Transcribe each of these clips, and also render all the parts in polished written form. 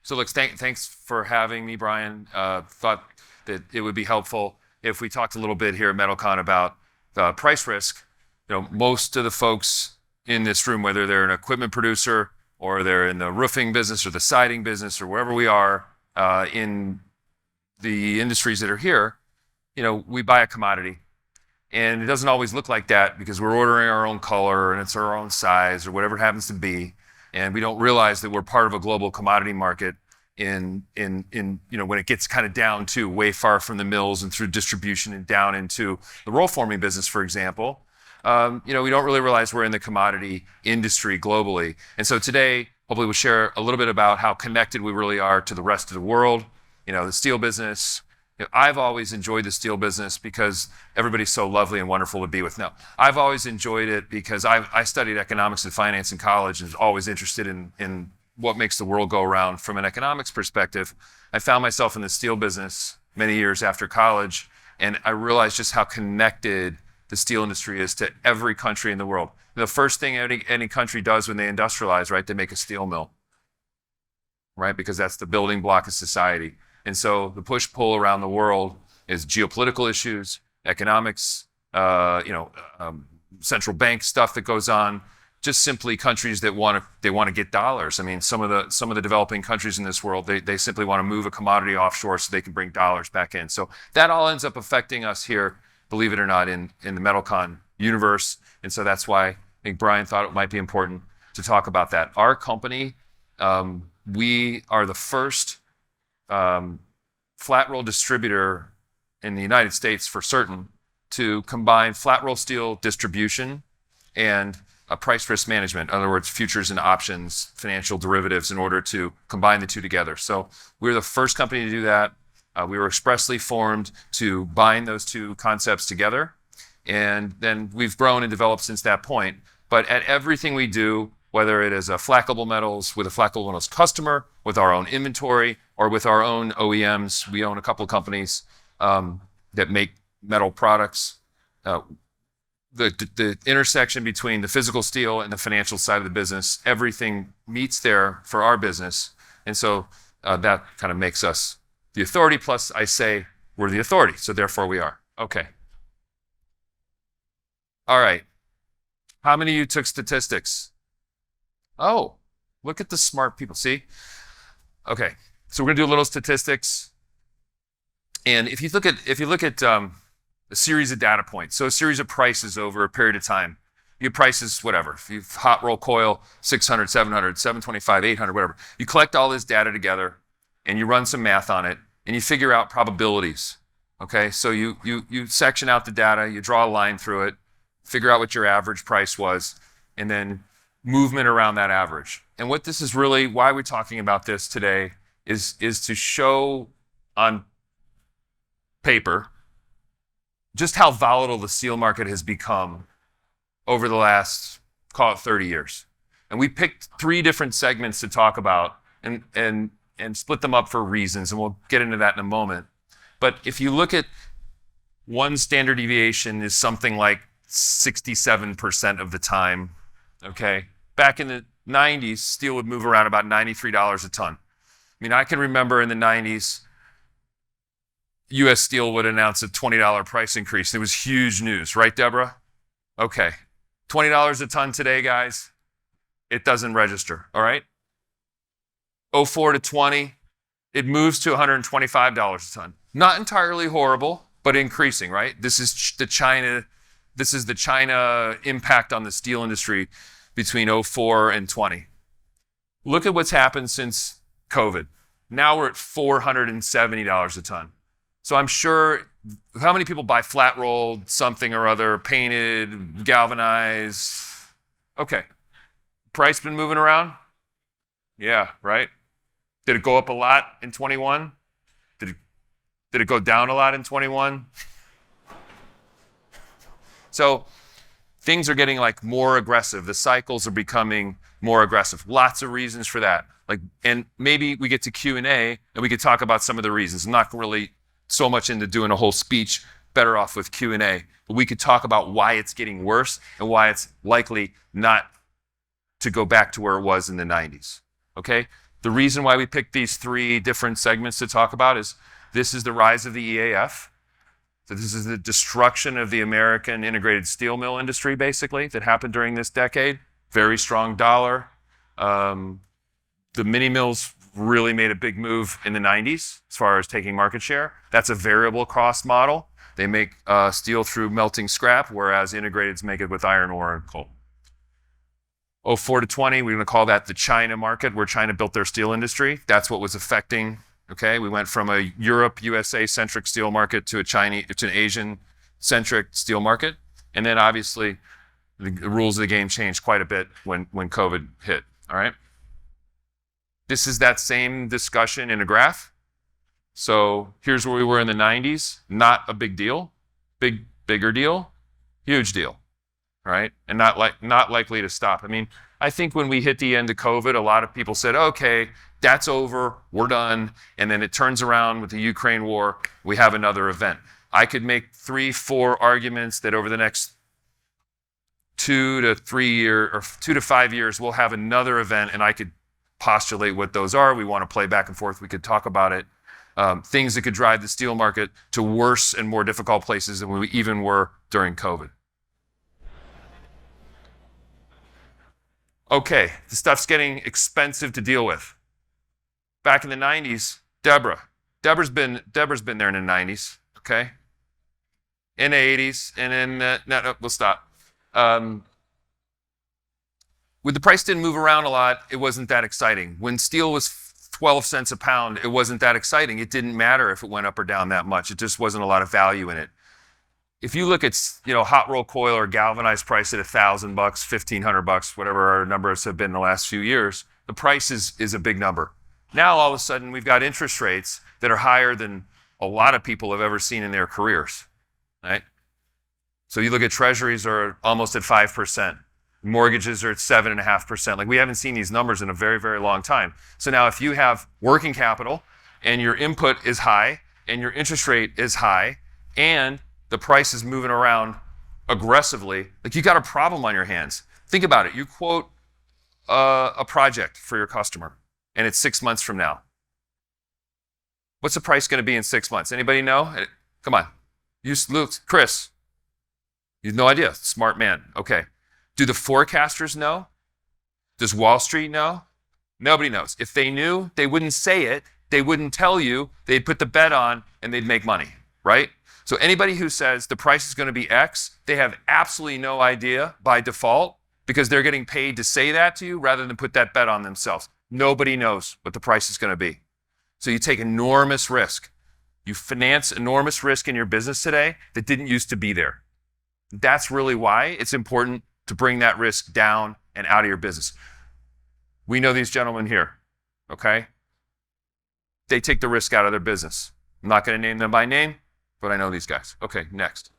So look, thanks for having me, Brian. Thought that it would be helpful if we talked a little bit here at METALCON about price risk. Most of the folks in this room, whether they're an equipment producer or they're in the roofing business or the siding business or wherever we are in the industries that are here, we buy a commodity. And it doesn't always look like that because we're ordering our own color and it's our own size or whatever it happens to be. And we don't realize that we're part of a global commodity market in when it gets kind of down to way far from the mills and through distribution and down into the roll forming business, for example. We don't really realize we're in the commodity industry globally. And so today, hopefully we'll share a little bit about how connected we really are to the rest of the world. The steel business. I've always enjoyed the steel business because everybody's so lovely and wonderful to be with. No, I've always enjoyed it because I studied economics and finance in college and was always interested in what makes the world go around from an economics perspective. I found myself in the steel business many years after college, and I realized just how connected the steel industry is to every country in the world. The first thing any country does when they industrialize, right, they make a steel mill, right, because that's the building block of society. And so the push-pull around the world is geopolitical issues, economics, central bank stuff that goes on, just simply countries that want to get dollars. I mean, some of the developing countries in this world, they simply want to move a commodity offshore so they can bring dollars back in. So that all ends up affecting us here, believe it or not, in the METALCON universe. And so that's why I think Brian thought it might be important to talk about that. Our company, we are the first flat roll distributor in the United States for certain to combine flat roll steel distribution and price risk management. In other words, futures and options, financial derivatives, in order to combine the two together. So we're the first company to do that. We were expressly formed to bind those two concepts together. And then we've grown and developed since that point. But at everything we do, whether it is a Flackable Metals with a Flackable Metals customer, with our own inventory, or with our own OEMs. We own a couple of companies that make metal products. The intersection between the physical steel and the financial side of the business, everything meets there for our business. And so that kind of makes us the authority, plus I say we're the authority, so therefore we are. Okay. All right. How many of you took statistics? Oh, look at the smart people. See? Okay, so we're gonna do a little statistics. And if you look at a series of data points, so a series of prices over a period of time, you get prices, whatever. If you hot roll coil, 600, 700, 725, 800, whatever. You collect all this data together and you run some math on it and you figure out probabilities. Okay, so you section out the data, you draw a line through it, figure out what your average price was, and then movement around that average. And what this is really, why we're talking about this today is to show on paper just how volatile the steel market has become over the last, call it 30 years. And we picked 3 different segments to talk about and split them up for reasons, and we'll get into that in a moment. But if you look at one standard deviation is something like 67% of the time, okay? Back in the 90s, steel would move around about $93 a ton. I mean, I can remember in the 90s, U.S. Steel would announce a $20 price increase. It was huge news, right, Deborah? Okay. $20 a ton today, guys, it doesn't register, all right? 04 to 20, it moves to $125 a ton. Not entirely horrible, but increasing, right? This is the China impact on the steel industry between 04 and 20. Look at what's happened since COVID. Now we're at $470 a ton. So I'm sure, how many people buy flat rolled something or other, painted, galvanized? Okay. Price been moving around? Yeah, right? Did it go up a lot in 21? Did it go down a lot in 21? So things are getting like more aggressive. The cycles are becoming more aggressive. Lots of reasons for that. And maybe we get to Q&A and we could talk about some of the reasons. I'm not really so much into doing a whole speech, better off with Q&A. But we could talk about why it's getting worse and why it's likely not to go back to where it was in the 90s. Okay? The reason why we picked these three different segments to talk about is this is the rise of the EAF. So this is the destruction of the American integrated steel mill industry, basically, that happened during this decade. Very strong dollar. The mini mills really made a big move in the 90s as far as taking market share. That's a variable cost model. They make steel through melting scrap, whereas integrateds make it with iron ore and coal. 04 to 20, we're going to call that the China market, where China built their steel industry. That's what was affecting. Okay, we went from a Europe, USA-centric steel market to an Asian-centric steel market. And then obviously the rules of the game changed quite a bit when COVID hit, all right? This is that same discussion in a graph. So here's where we were in the 90s. Not a big deal. Bigger deal. Huge deal, right? And not likely to stop. I mean, I think when we hit the end of COVID, a lot of people said, okay, that's over, we're done. And then it turns around with the Ukraine war, we have another event. I could make 3-4 arguments that over the next 2 to 5 years, we'll have another event, and I could postulate what those are. We want to play back and forth. We could talk about it. Things that could drive the steel market to worse and more difficult places than we even were during COVID. Okay, the stuff's getting expensive to deal with. Back in the 90s, Deborah's been there in the 90s, okay? In the 80s, and then, no, we'll stop. When the price didn't move around a lot, it wasn't that exciting. When steel was 12 cents a pound, it wasn't that exciting. It didn't matter if it went up or down that much. It just wasn't a lot of value in it. If you look at, hot roll coil or galvanized price at $1,000, $1,500, whatever our numbers have been in the last few years, the price is a big number. Now, all of a sudden, we've got interest rates that are higher than a lot of people have ever seen in their careers, right? So you look at treasuries are almost at 5%. Mortgages are at 7.5%. Like, we haven't seen these numbers in a very, very long time. So now if you have working capital and your input is high and your interest rate is high and the price is moving around aggressively, like, you got a problem on your hands. Think about it. You quote a project for your customer and it's 6 months from now. What's the price going to be in 6 months? Anybody know? Come on. Chris. You have no idea. Smart man. Okay. Do the forecasters know? Does Wall Street know? Nobody knows. If they knew, they wouldn't say it. They wouldn't tell you. They'd put the bet on and they'd make money, right? So anybody who says the price is going to be X, they have absolutely no idea by default, because they're getting paid to say that to you rather than put that bet on themselves. Nobody knows what the price is going to be. So you take enormous risk. You finance enormous risk in your business today that didn't used to be there. That's really why it's important to bring that risk down and out of your business. We know these gentlemen here, okay? They take the risk out of their business. I'm not going to name them by name, but I know these guys. Okay, next.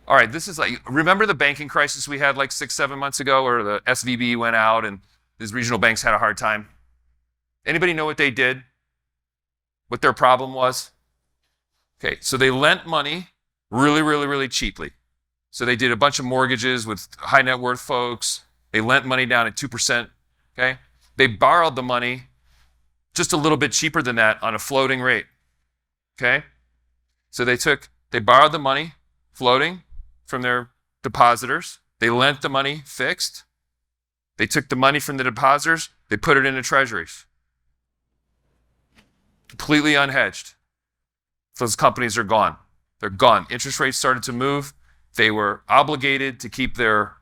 All right, this is like, remember the banking crisis we had like 6-7 months ago, where the SVB went out and these regional banks had a hard time? Anybody know what they did? What their problem was? Okay, so they lent money really, really, really cheaply. So they did a bunch of mortgages with high net worth folks. They lent money down at 2%, okay? They borrowed the money just a little bit cheaper than that on a floating rate, okay? So they borrowed the money floating from their depositors. They lent the money fixed. They took the money from the depositors. They put it into treasuries. Completely unhedged. Those companies are gone. They're gone. Interest rates started to move. They were obligated to keep their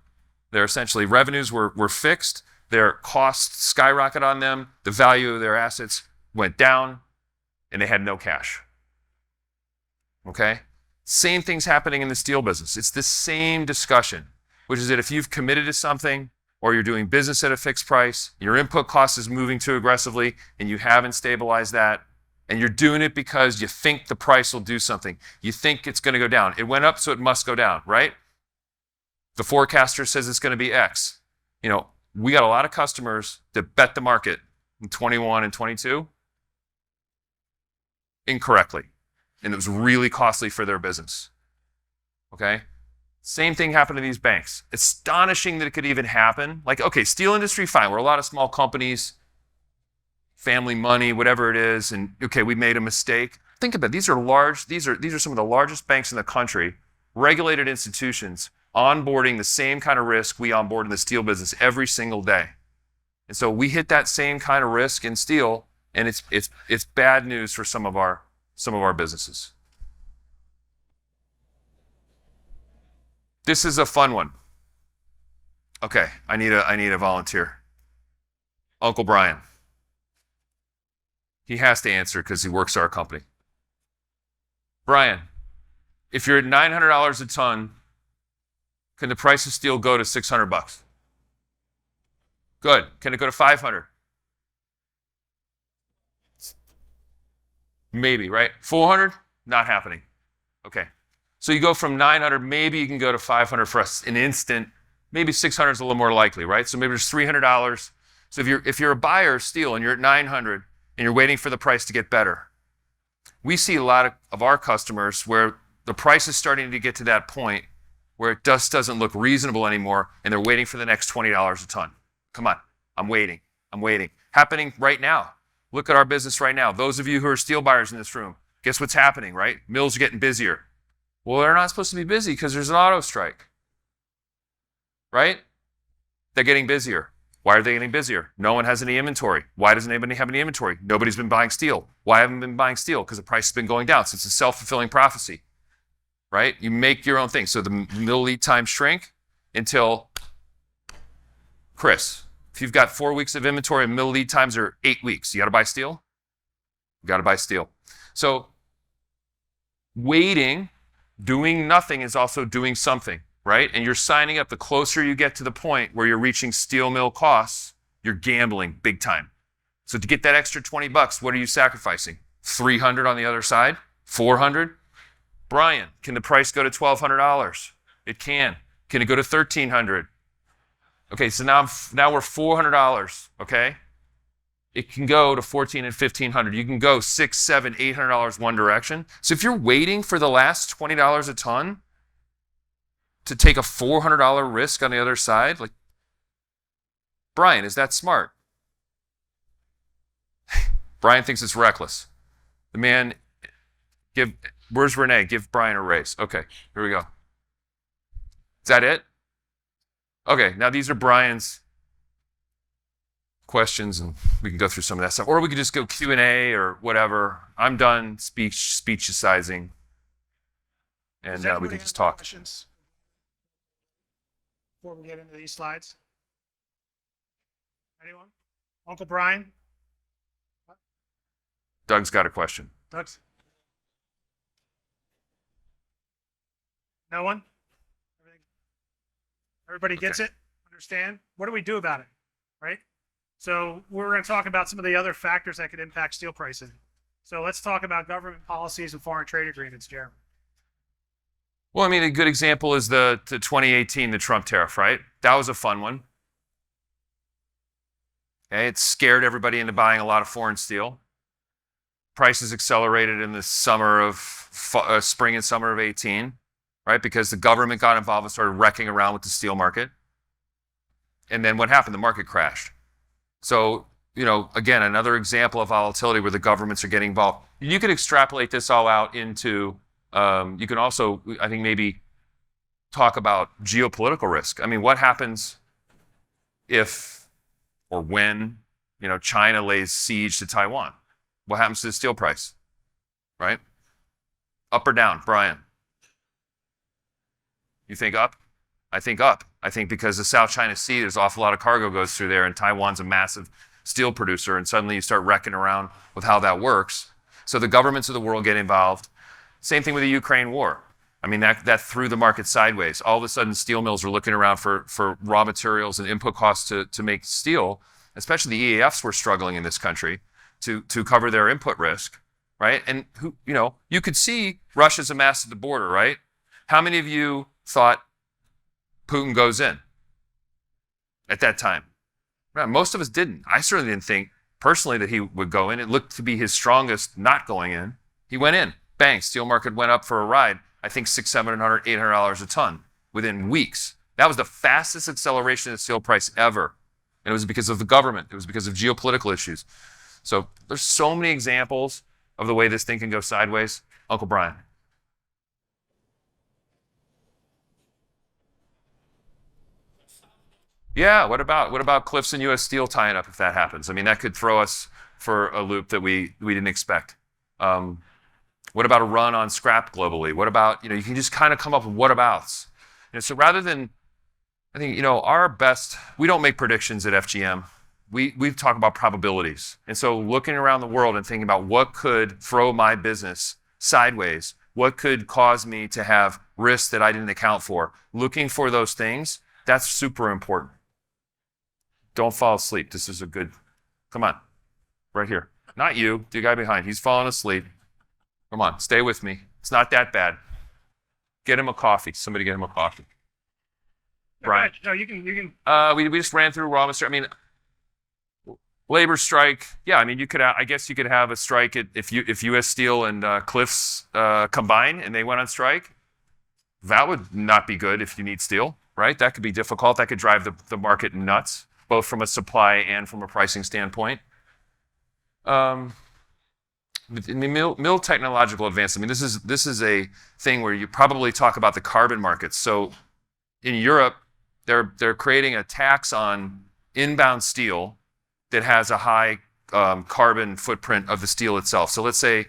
essentially revenues were fixed. Their costs skyrocketed on them. The value of their assets went down, and they had no cash. Okay? Same thing's happening in the steel business. It's the same discussion, which is that if you've committed to something or you're doing business at a fixed price, your input cost is moving too aggressively, and you haven't stabilized that, and you're doing it because you think the price will do something. You think it's going to go down. It went up, so it must go down, right? The forecaster says it's going to be X. We got a lot of customers that bet the market in 21 and 22 incorrectly, and it was really costly for their business, okay? Same thing happened to these banks. Astonishing that it could even happen. Like, okay, steel industry, fine. We're a lot of small companies, family money, whatever it is, and okay, we made a mistake. Think about it. These are large, these are some of the largest banks in the country, regulated institutions, onboarding the same kind of risk we onboard in the steel business every single day. And so we hit that same kind of risk in steel, and it's bad news for some of our businesses. This is a fun one. Okay, I need a volunteer. Uncle Brian. He has to answer because he works at our company. Brian, if you're at $900 a ton, can the price of steel go to $600? Good. Can it go to 500? Maybe, right? 400? Not happening. Okay. So you go from 900, maybe you can go to 500 for an instant. Maybe 600 is a little more likely, right? So maybe there's $300. So if you're a buyer of steel and you're at 900 and you're waiting for the price to get better, we see a lot of our customers where the price is starting to get to that point where it just doesn't look reasonable anymore, and they're waiting for the next $20 a ton. Come on, I'm waiting. Happening right now. Look at our business right now. Those of you who are steel buyers in this room, guess what's happening, right? Mills are getting busier. Well, they're not supposed to be busy because there's an auto strike, right? They're getting busier. Why are they getting busier? No one has any inventory. Why doesn't anybody have any inventory? Nobody's been buying steel. Why haven't they been buying steel? Because the price has been going down. So it's a self-fulfilling prophecy, right? You make your own thing. So the mill lead time shrink until, Chris, if you've got 4 weeks of inventory and mill lead times are 8 weeks, you got to buy steel? You got to buy steel. So waiting, doing nothing is also doing something, right? And you're signing up. The closer you get to the point where you're reaching steel mill costs, you're gambling big time. So to get that extra $20, what are you sacrificing? 300 on the other side? 400? Brian, can the price go to $1,200? It can. Can it go to $1,300? Okay, so now we're $400, okay? It can go to $1,400 and $1,500. You can go $600, $700, $800 one direction. So if you're waiting for the last $20 a ton to take a $400 risk on the other side, like, Brian, is that smart? Brian thinks it's reckless. The man, where's Renee? Give Brian a raise. Okay, here we go. Is that it? Okay, now these are Brian's questions, and we can go through some of that stuff. Or we could just go Q&A or whatever. I'm done speechizing, and we can just talk. Questions before we get into these slides? Anyone? Uncle Brian? Doug's got a question. Doug's? No one? Everybody gets it? Understand? What do we do about it? Right? So we're going to talk about some of the other factors that could impact steel pricing. So let's talk about government policies and foreign trade agreements, Jeremy. Well, I mean, a good example is the 2018, the Trump tariff, right? That was a fun one. Okay, it scared everybody into buying a lot of foreign steel. Prices accelerated in the spring and summer of 18, right? Because the government got involved and started wrecking around with the steel market. And then what happened? The market crashed. So, again, another example of volatility where the governments are getting involved. You could extrapolate this all out into, you can also, I think, maybe talk about geopolitical risk. I mean, what happens if or when, China lays siege to Taiwan? What happens to the steel price, right? Up or down, Brian? You think up? I think up. I think because the South China Sea, there's an awful lot of cargo goes through there, and Taiwan's a massive steel producer, and suddenly you start wrecking around with how that works. So the governments of the world get involved. Same thing with the Ukraine war. I mean, that threw the market sideways. All of a sudden, steel mills were looking around for raw materials and input costs to make steel, especially the EAFs were struggling in this country to cover their input risk, right? And you could see Russia's amassed at the border, right? How many of you thought Putin goes in at that time? Well, most of us didn't. I certainly didn't think personally that he would go in. It looked to be his strongest not going in. He went in. Bang, steel market went up for a ride. I think $600, $700, $800 a ton. within weeks. That was the fastest acceleration of the steel price ever. And it was because of the government. It was because of geopolitical issues. So there's so many examples of the way this thing can go sideways. Uncle Brian. Yeah, what about Cliffs and U.S. Steel tying up if that happens? I mean, that could throw us for a loop that we didn't expect. What about a run on scrap globally? What about, you can just kind of come up with what-abouts. So rather than, I think, we don't make predictions at FGM. We talk about probabilities. And so looking around the world and thinking about what could throw my business sideways, what could cause me to have risks that I didn't account for, looking for those things, that's super important. Don't fall asleep. This is come on, right here. Not you, the guy behind. He's falling asleep. Come on, stay with me. It's not that bad. Get him a coffee. Somebody get him a coffee. Brian. No, you can. We just ran through raw material. I mean, labor strike. Yeah, I mean, I guess you could have a strike if U.S. Steel and Cliffs combine and they went on strike. That would not be good if you need steel, right? That could be difficult. That could drive the market nuts, both from a supply and from a pricing standpoint. In the mill technological advance, I mean, this is a thing where you probably talk about the carbon markets. So in Europe, they're creating a tax on inbound steel that has a high carbon footprint of the steel itself. So let's say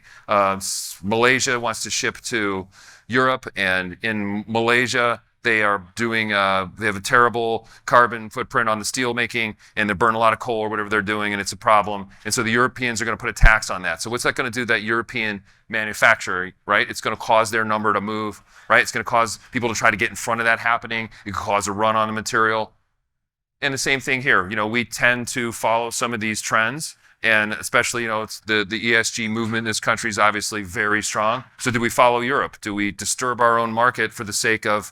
Malaysia wants to ship to Europe, and in Malaysia they are doing they have a terrible carbon footprint on the steel making, and they burn a lot of coal or whatever they're doing, and it's a problem. And so the Europeans are going to put a tax on that. So what's that going to do to that European manufacturer, right? It's going to cause their number to move, right? It's going to cause people to try to get in front of that happening. It could cause a run on the material. And the same thing here. We tend to follow some of these trends. And especially, it's the ESG movement in this country is obviously very strong. So do we follow Europe? Do we disturb our own market for the sake of,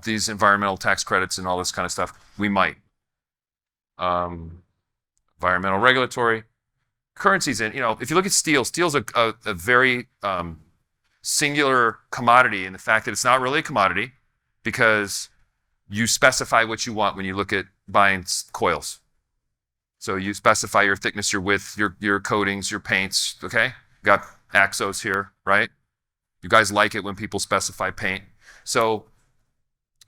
these environmental tax credits and all this kind of stuff? We might. Environmental regulatory. Currencies, and if you look at steel's a very singular commodity in the fact that it's not really a commodity because you specify what you want when you look at buying coils. So you specify your thickness, your width, your coatings, your paints, okay? Got Axos here, right? You guys like it when people specify paint. So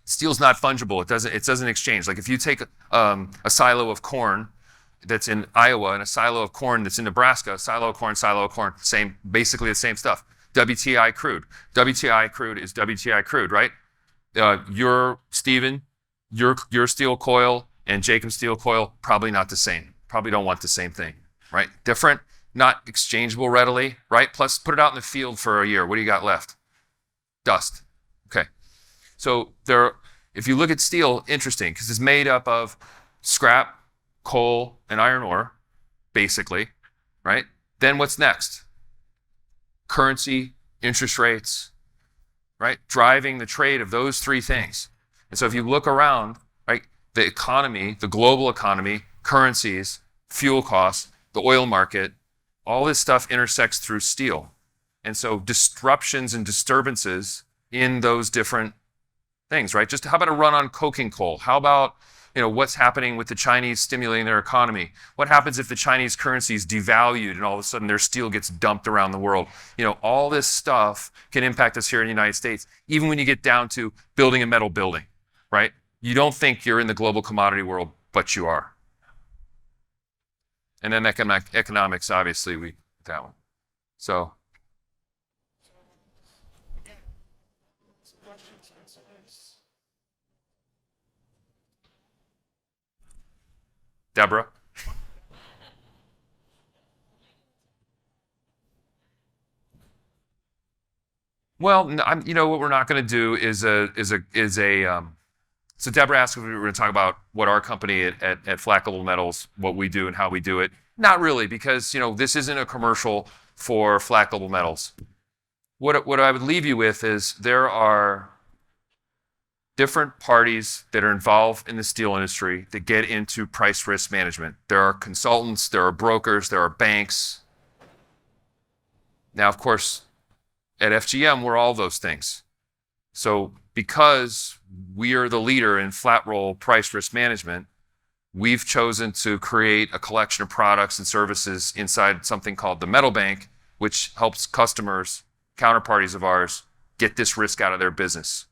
steel's not fungible. It doesn't exchange. Like if you take a silo of corn that's in Iowa and a silo of corn that's in Nebraska, silo of corn, basically the same stuff. WTI crude. WTI crude is WTI crude, right? Your Stephen, your steel coil, and Jacob's steel coil, probably not the same. Probably don't want the same thing, right? Different, not exchangeable readily, right? Plus, put it out in the field for a year. What do you got left? Dust. Okay. So if you look at steel, interesting, because it's made up of scrap, coal, and iron ore, basically, right? Then what's next? Currency, interest rates, right? Driving the trade of those three things. And so if you look around, right, the economy, the global economy, currencies, fuel costs, the oil market, all this stuff intersects through steel. And so disruptions and disturbances in those different things, right? Just how about a run on coking coal? How about, what's happening with the Chinese stimulating their economy? What happens if the Chinese currency is devalued and all of a sudden their steel gets dumped around the world? All this stuff can impact us here in the United States, even when you get down to building a metal building, right? You don't think you're in the global commodity world, but you are. And then economics, obviously, that one. So. Deborah? Well, what we're not going to do is so Deborah asked if we were going to talk about what our company at Flack Global Metals, what we do and how we do it. Not really, because this isn't a commercial for Flack Global Metals. What I would leave you with is there are different parties that are involved in the steel industry that get into price risk management. There are consultants, there are brokers, there are banks. Now, of course, at FGM, we're all those things. So because we are the leader in flat roll price risk management, we've chosen to create a collection of products and services inside something called the Metal Bank, which helps customers, counterparties of ours, get this risk out of their business.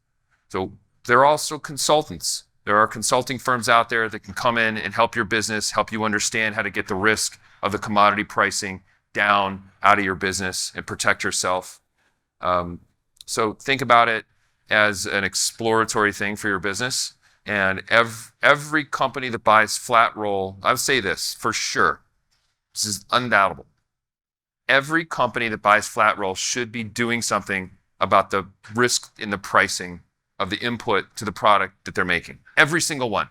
So they're also consultants. There are consulting firms out there that can come in and help your business, help you understand how to get the risk of the commodity pricing down out of your business and protect yourself. So think about it as an exploratory thing for your business. And every company that buys flat roll, I would say this for sure, this is undoubtable. Every company that buys flat roll should be doing something about the risk in the pricing of the input to the product that they're making. Every single one.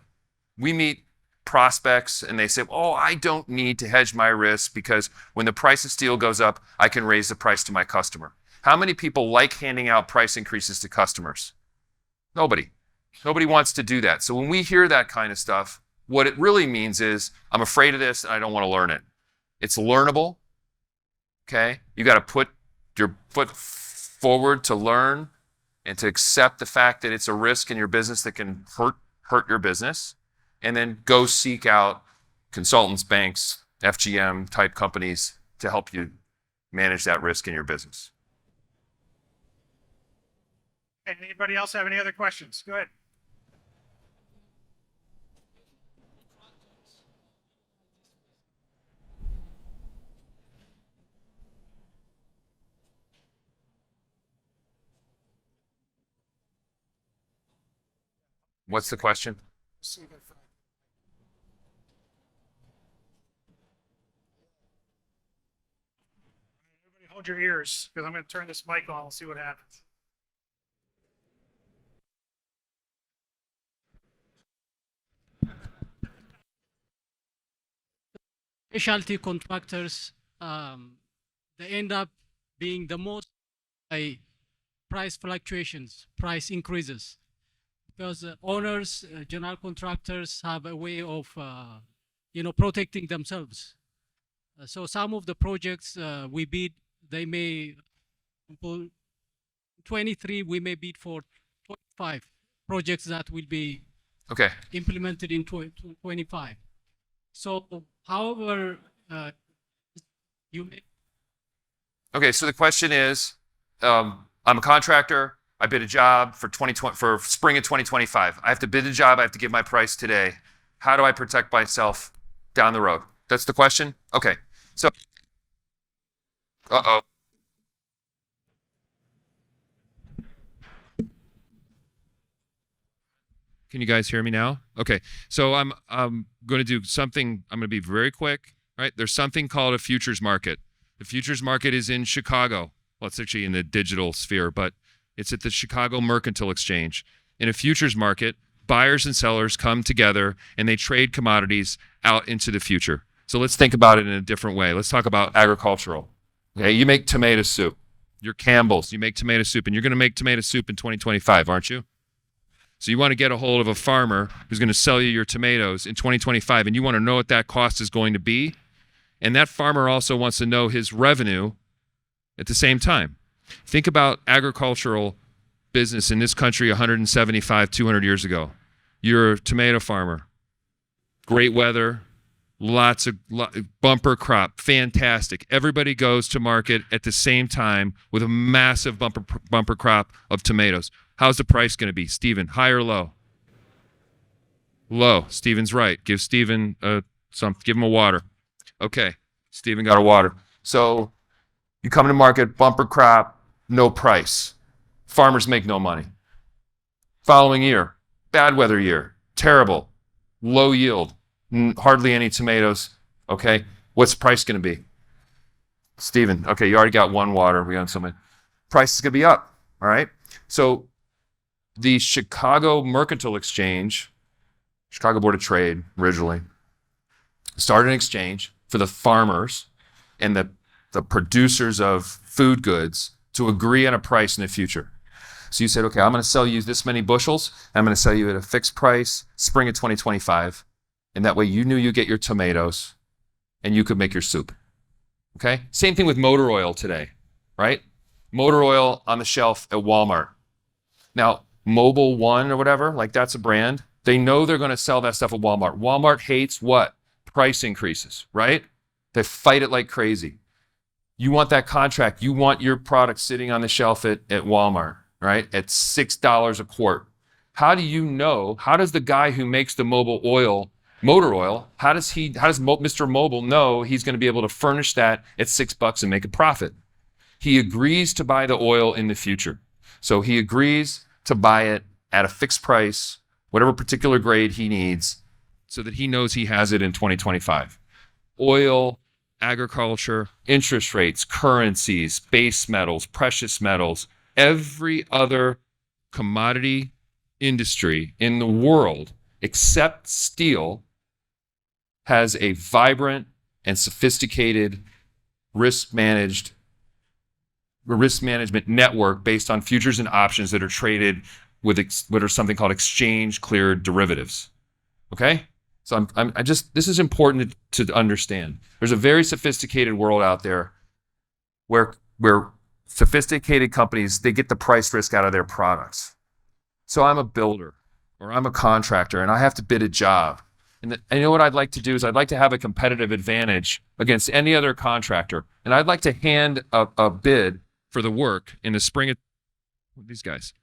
We meet prospects and they say, oh, I don't need to hedge my risk because when the price of steel goes up, I can raise the price to my customer. How many people like handing out price increases to customers? Nobody. Nobody wants to do that. So when we hear that kind of stuff, what it really means is I'm afraid of this and I don't want to learn it. It's learnable. Okay? You got to put your foot forward to learn and to accept the fact that it's a risk in your business that can hurt your business, and then go seek out consultants, banks, FGM type companies to help you manage that risk in your business. Anybody else have any other questions? Go ahead. What's the question? Everybody hold your ears because I'm going to turn this mic on and see what happens. Specialty contractors, they end up being the most price fluctuations, price increases, because owners, general contractors have a way of, protecting themselves. So some of the projects we bid, they may, for 23, we may bid for 25 projects that will be implemented in 25. So, however, you may. Okay, so the question is, I'm a contractor. I bid a job for spring of 2025. I have to bid a job. I have to give my price today. How do I protect myself down the road? That's the question? Okay, so, uh-oh. Can you guys hear me now? Okay, so I'm going to do something. I'm going to be very quick. Right? There's something called a futures market. The futures market is in Chicago. Well, it's actually in the digital sphere, but it's at the Chicago Mercantile Exchange. In a futures market, buyers and sellers come together and they trade commodities out into the future. So let's think about it in a different way. Let's talk about agricultural. Okay, you make tomato soup. You're Campbell's. You make tomato soup, and you're going to make tomato soup in 2025, aren't you? So you want to get a hold of a farmer who's going to sell you your tomatoes in 2025, and you want to know what that cost is going to be. And that farmer also wants to know his revenue at the same time. Think about agricultural business in this country 175, 200 years ago. You're a tomato farmer. Great weather, lots of bumper crop, fantastic. Everybody goes to market at the same time with a massive bumper crop of tomatoes. How's the price going to be? Stephen, high or low? Low. Stephen's right. Give Stephen give him a water. Okay. Stephen got a water. So you come to market, bumper crop, no price. Farmers make no money. Following year, bad weather year, terrible, low yield, hardly any tomatoes. Okay. What's the price going to be? Stephen, okay, you already got one water. We got something. Price is going to be up. All right. So the Chicago Mercantile Exchange, Chicago Board of Trade originally, started an exchange for the farmers and the producers of food goods to agree on a price in the future. So you said, okay, I'm going to sell you this many bushels. I'm going to sell you at a fixed price, spring of 2025. And that way you knew you get your tomatoes and you could make your soup. Okay? Same thing with motor oil today, right? Motor oil on the shelf at Walmart. Now, Mobile One or whatever, like that's a brand. They know they're going to sell that stuff at Walmart. Walmart hates what? Price increases, right? They fight it like crazy. You want that contract. You want your product sitting on the shelf at Walmart, right? At $6 a quart. How do you know? How does the guy who makes the motor oil, how does Mr. Mobile know he's going to be able to furnish that at $6 and make a profit? He agrees to buy the oil in the future. So he agrees to buy it at a fixed price, whatever particular grade he needs, so that he knows he has it in 2025. Oil, agriculture, interest rates, currencies, base metals, precious metals, every other commodity industry in the world except steel has a vibrant and sophisticated risk management network based on futures and options that are traded with what are something called exchange cleared derivatives. Okay? So this is important to understand. There's a very sophisticated world out there where sophisticated companies, they get the price risk out of their products. So I'm a builder or I'm a contractor and I have to bid a job. And you know what I'd like to do is I'd like to have a competitive advantage against any other contractor. And I'd like to hand a bid for the work in the spring of these guys.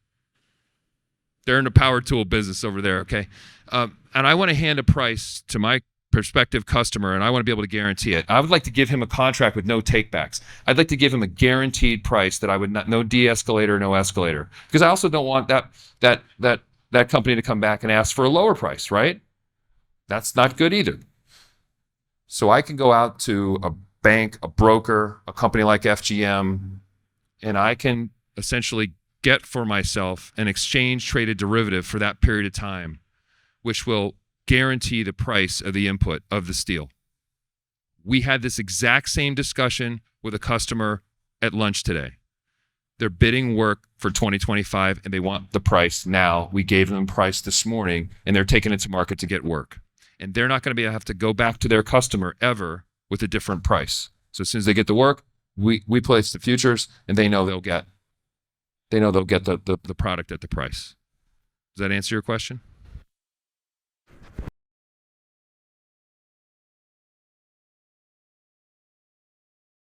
They're in the power tool business over there, okay? And I want to hand a price to my prospective customer, and I want to be able to guarantee it. I would like to give him a contract with no takebacks. I'd like to give him a guaranteed price that I would not, no de-escalator, no escalator. Because I also don't want that company to come back and ask for a lower price, right? That's not good either. So I can go out to a bank, a broker, a company like FGM, and I can essentially get for myself an exchange traded derivative for that period of time, which will guarantee the price of the input of the steel. We had this exact same discussion with a customer at lunch today. They're bidding work for 2025 and they want the price now. We gave them price this morning and they're taking it to market to get work. And they're not going to have to go back to their customer ever with a different price. So as soon as they get the work, we place the futures and they know they'll get the product at the price. Does that answer your question?